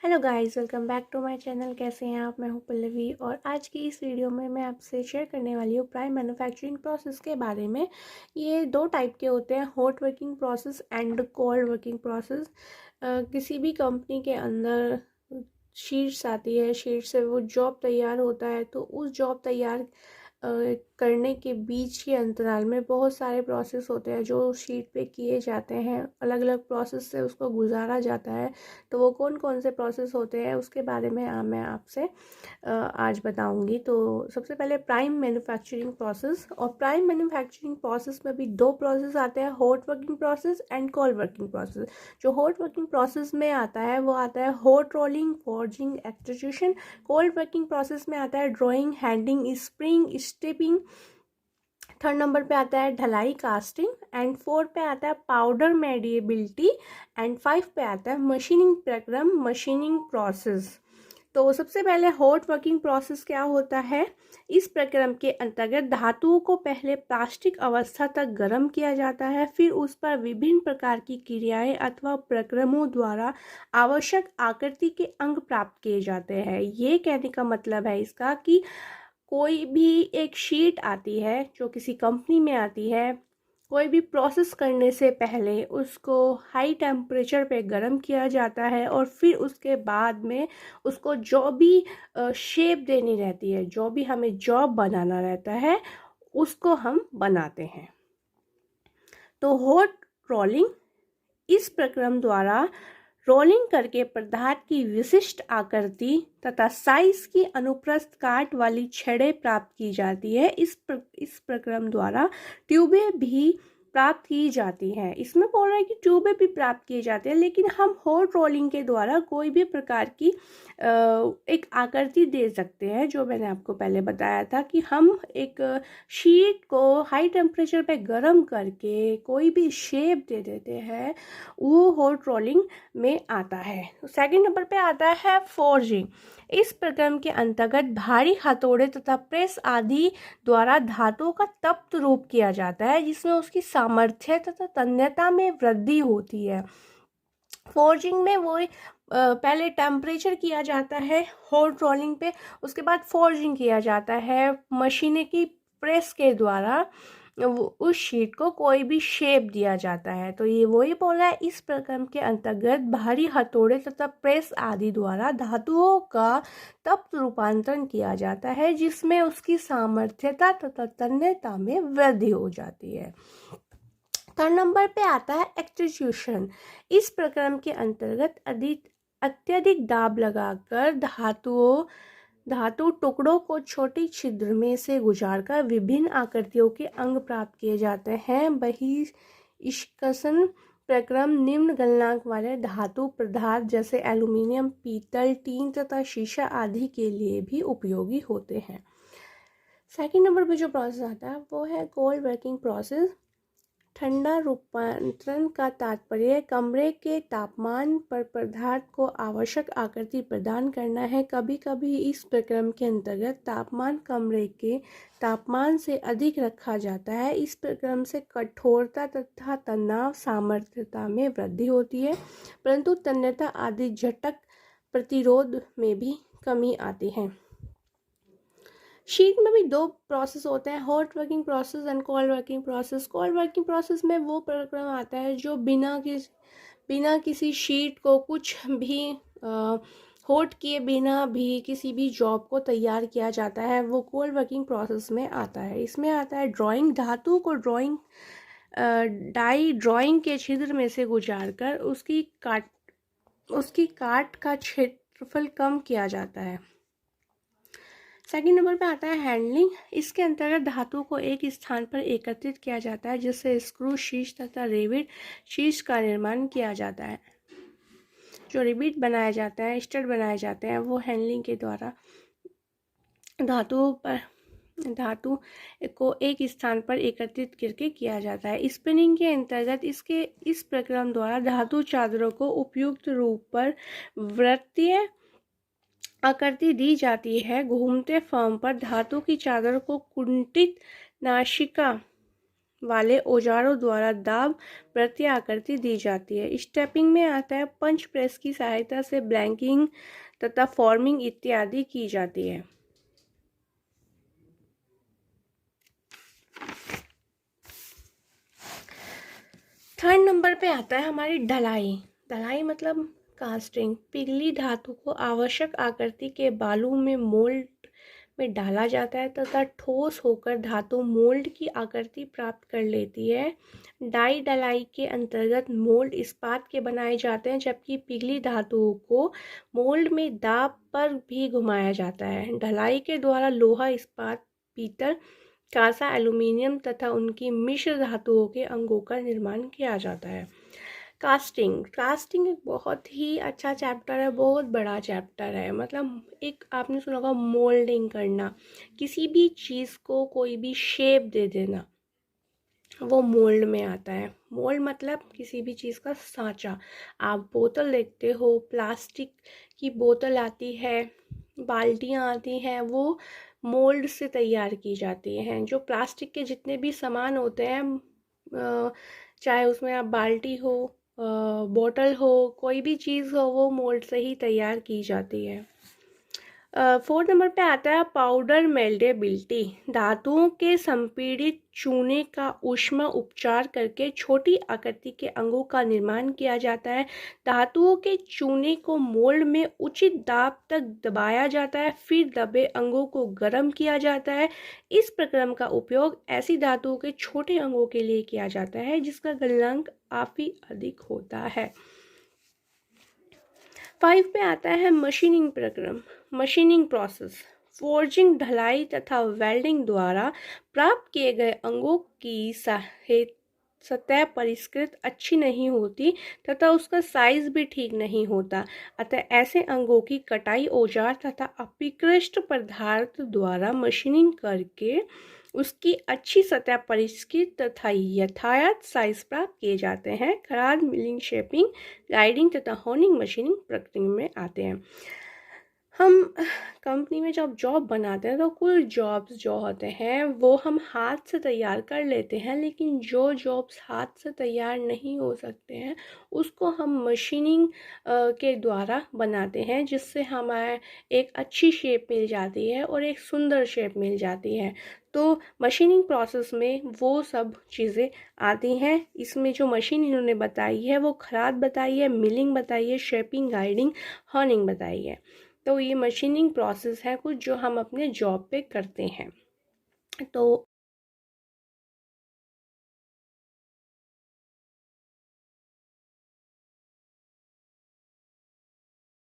Hello guys, welcome back to my channel. कैसे हैं आप? मैं हूं पल्लवी और आज की इस वीडियो में मैं आपसे शेयर करने वाली हूँ प्राइम मैन्युफैक्चरिंग प्रोसेस के बारे में। ये दो टाइप के होते हैं, hot working process and cold working process. किसी भी कंपनी के अंदर शीट्स आती है, शीट से वो जॉब तैयार होता है, तो उस जॉब तैयार करने के बीच के अंतराल में बहुत सारे प्रोसेस होते हैं जो शीट पे किए जाते हैं। अलग अलग प्रोसेस से उसको गुजारा जाता है। तो वो कौन कौन से प्रोसेस होते हैं उसके बारे में मैं आपसे आज बताऊंगी। तो सबसे पहले प्राइम मैन्युफैक्चरिंग प्रोसेस। और प्राइम मैन्युफैक्चरिंग प्रोसेस में भी दो प्रोसेस आते हैं, hot working process and cold working process. जो हॉट वर्किंग प्रोसेस में आता है वो आता है hot rolling, forging, extrusion. Cold working process में आता है drawing, handing, spring, stepping. Third number पे आता है ढलाई, कास्टिंग। एंड फोर पे आता है पाउडर मेडिएबिलिटी। एंड फाइव पे आता है मशीनिंग प्रक्रम, मशीनिंग प्रोसेस। तो सबसे पहले हॉट वर्किंग प्रोसेस क्या होता है? इस प्रक्रम के अंतर्गत धातुओं को पहले प्लास्टिक अवस्था तक गर्म किया जाता है, फिर उस पर विभिन्न प्रकार की क्रियाएं अथवा प्रक्रमों द्वारा आवश्यक आकृति के अंग प्राप्त किए जाते हैं। ये कहने का मतलब है इसका कि कोई भी एक शीट आती है जो किसी कंपनी में आती है, कोई भी प्रोसेस करने से पहले उसको हाई टेम्परेचर पे गर्म किया जाता है और फिर उसके बाद में उसको जो भी शेप देनी रहती है, जो भी हमें जॉब बनाना रहता है, उसको हम बनाते हैं। तो हॉट रोलिंग इस प्रक्रम द्वारा रोलिंग करके पदार्थ की विशिष्ट आकृति तथा साइज की अनुप्रस्थ काट वाली छड़ें प्राप्त की जाती है। इस प्रक्रम द्वारा ट्यूबें भी प्राप्त की जाती हैं। इसमें बोल रहा है कि ट्यूबें भी प्राप्त की जाती हैं, लेकिन हम हॉट रोलिंग के द्वारा कोई भी प्रकार की एक आकृति दे सकते हैं। जो मैंने आपको पहले बताया था कि हम एक शीट को हाई टेम्परेचर पे गर्म करके कोई भी शेप दे देते हैं, वो हॉट रोलिंग में आता है। सेकंड नंबर पे आता है फोर्जिंग। इस प्रक्रम के अंतर्गत भारी हथौड़े तथा प्रेस आदि द्वारा धातुओं का तप्त रूप किया जाता है, जिसमें उसकी सामर्थ्य तथा तन्यता में वृद्धि होती है। फोर्जिंग में वो पहले टेम्परेचर किया जाता है हॉट रोलिंग पे, उसके बाद फोर्जिंग किया जाता है मशीन की प्रेस के द्वारा। उस शीट को कोई भी शेप दिया जाता है। तो ये वही बोल रहा है, इस प्रक्रम के अंतर्गत भारी हथौड़े तथा प्रेस आदि द्वारा धातुओं का तप्त रूपांतरण किया जाता है, जिसमें उसकी सामर्थ्यता तथा तन्यता में वृद्धि हो जाती है। थर्ड नंबर पे आता है एक्सट्रूशन। इस प्रक्रम के अंतर्गत अत्यधिक दाब लगाकर धातु टुकड़ों को छोटे छिद्र में से गुजारकर विभिन्न आकृतियों के अंग प्राप्त किए जाते हैं। बहिष्करण प्रक्रम निम्न गलनांक वाले धातु पदार्थ जैसे एल्यूमिनियम, पीतल, टीन तथा शीशा आदि के लिए भी उपयोगी होते हैं। सेकंड नंबर पे जो प्रोसेस आता है वो है कोल्ड वर्किंग प्रोसेस। ठंडा रूपांतरण का तात्पर्य कमरे के तापमान पर पदार्थ को आवश्यक आकृति प्रदान करना है। कभी कभी इस प्रक्रम के अंतर्गत तापमान कमरे के तापमान से अधिक रखा जाता है। इस प्रक्रम से कठोरता तथा तनाव सामर्थ्यता में वृद्धि होती है, परंतु तन्यता आदि झटक प्रतिरोध में भी कमी आती है। शीट में भी दो प्रोसेस होते हैं, hot working process and cold working process. Cold working process में वो प्रक्रम आता है जो बिना किसी शीट को कुछ भी हॉट किए बिना भी किसी भी जॉब को तैयार किया जाता है, वो कोल्ड वर्किंग प्रोसेस में आता है। इसमें आता है ड्राइंग। धातु को ड्राइंग के छिद्र में से गुजारकर उसकी काट का क्षेत्रफल कम किया जाता है। सेकंड नंबर पे आता है हैंडलिंग। इसके अंतर्गत धातु को एक स्थान पर एकत्रित किया जाता है, जिससे स्क्रू, शीश तथा रिवेट शीश का निर्माण किया जाता है। जो रिवेट बनाया जाता है, स्टड बनाए जाते हैं, वो हैंडलिंग के द्वारा धातु को एक स्थान पर एकत्रित करके किया जाता है। स्पिनिंग के अंतर्गत इस प्रक्रम द्वारा धातु चादरों को उपयुक्त रूप पर वृत्तीय आकृति दी जाती है। घूमते फॉर्म पर धातु की चादर को कुंठित नासिका वाले औजारों द्वारा दाब प्रति आकृति दी जाती है। स्टेपिंग में आता है पंच प्रेस की सहायता से ब्लैंकिंग तथा फॉर्मिंग इत्यादि की जाती है। थर्ड नंबर पे आता है हमारी ढलाई। ढलाई मतलब कास्टिंग। पिघली धातु को आवश्यक आकृति के बालू में मोल्ड में डाला जाता है तथा ठोस होकर धातु मोल्ड की आकृति प्राप्त कर लेती है। डाई ढलाई के अंतर्गत मोल्ड इस्पात के बनाए जाते हैं, जबकि पिघली धातुओं को मोल्ड में दाब पर भी घुमाया जाता है। ढलाई के द्वारा लोहा, इस्पात, पीतल, कांसा, एल्यूमीनियम तथा उनकी मिश्र धातुओं के अंगों का निर्माण किया जाता है। कास्टिंग। कास्टिंग एक बहुत ही अच्छा चैप्टर है, बहुत बड़ा चैप्टर है। मतलब एक आपने सुना होगा मोल्डिंग करना, किसी भी चीज़ को कोई भी शेप दे देना, वो मोल्ड में आता है। मोल्ड मतलब किसी भी चीज़ का सांचा। आप बोतल देखते हो, प्लास्टिक की बोतल आती है, बाल्टियाँ आती हैं, वो मोल्ड से तैयार की जाती हैं। जो प्लास्टिक के जितने भी सामान होते हैं, चाहे उसमें आप बाल्टी हो, बोतल हो, कोई भी चीज़ हो, वो मोल्ड से ही तैयार की जाती है। फोर्थ नंबर पे आता है पाउडर मेल्टेबिलिटी। धातुओं के संपीड़ित चूने का ऊष्मा उपचार करके छोटी आकृति के अंगों का निर्माण किया जाता है। धातुओं के चूने को मोल्ड में उचित दाब तक दबाया जाता है, फिर दबे अंगों को गर्म किया जाता है। इस प्रक्रम का उपयोग ऐसी धातुओं के छोटे अंगों के लिए किया जाता है जिसका गलनांक काफी अधिक होता है। 5 पे आता है मशीनिंग प्रक्रम, मशीनिंग प्रोसेस। फोर्जिंग, ढलाई तथा वेल्डिंग द्वारा प्राप्त किए गए अंगों की सतह परिष्कृत अच्छी नहीं होती तथा उसका साइज भी ठीक नहीं होता। अतः ऐसे अंगों की कटाई औजार तथा अपकृष्ट पदार्थ द्वारा मशीनिंग करके उसकी अच्छी सतह परिष्कृत तथा यथायथ साइज प्राप्त किए जाते हैं। खराद, मिलिंग, शेपिंग, गाइडिंग तथा होनिंग मशीनिंग प्रक्रिया में आते हैं। हम कंपनी में जब जॉब बनाते हैं तो कुल जॉब्स जो होते हैं वो हम हाथ से तैयार कर लेते हैं, लेकिन जो जॉब्स हाथ से तैयार नहीं हो सकते हैं उसको हम मशीनिंग के द्वारा बनाते हैं, जिससे हमें एक अच्छी शेप मिल जाती है और एक सुंदर शेप मिल जाती है। तो मशीनिंग प्रोसेस में वो सब चीज़ें आती हैं। इसमें जो मशीन इन्होंने बताई है वो खराद बताई है, मिलिंग बताई है, शेपिंग, गाइडिंग, हॉर्निंग बताई है। तो ये मशीनिंग प्रोसेस है कुछ जो हम अपने जॉब पे करते हैं। तो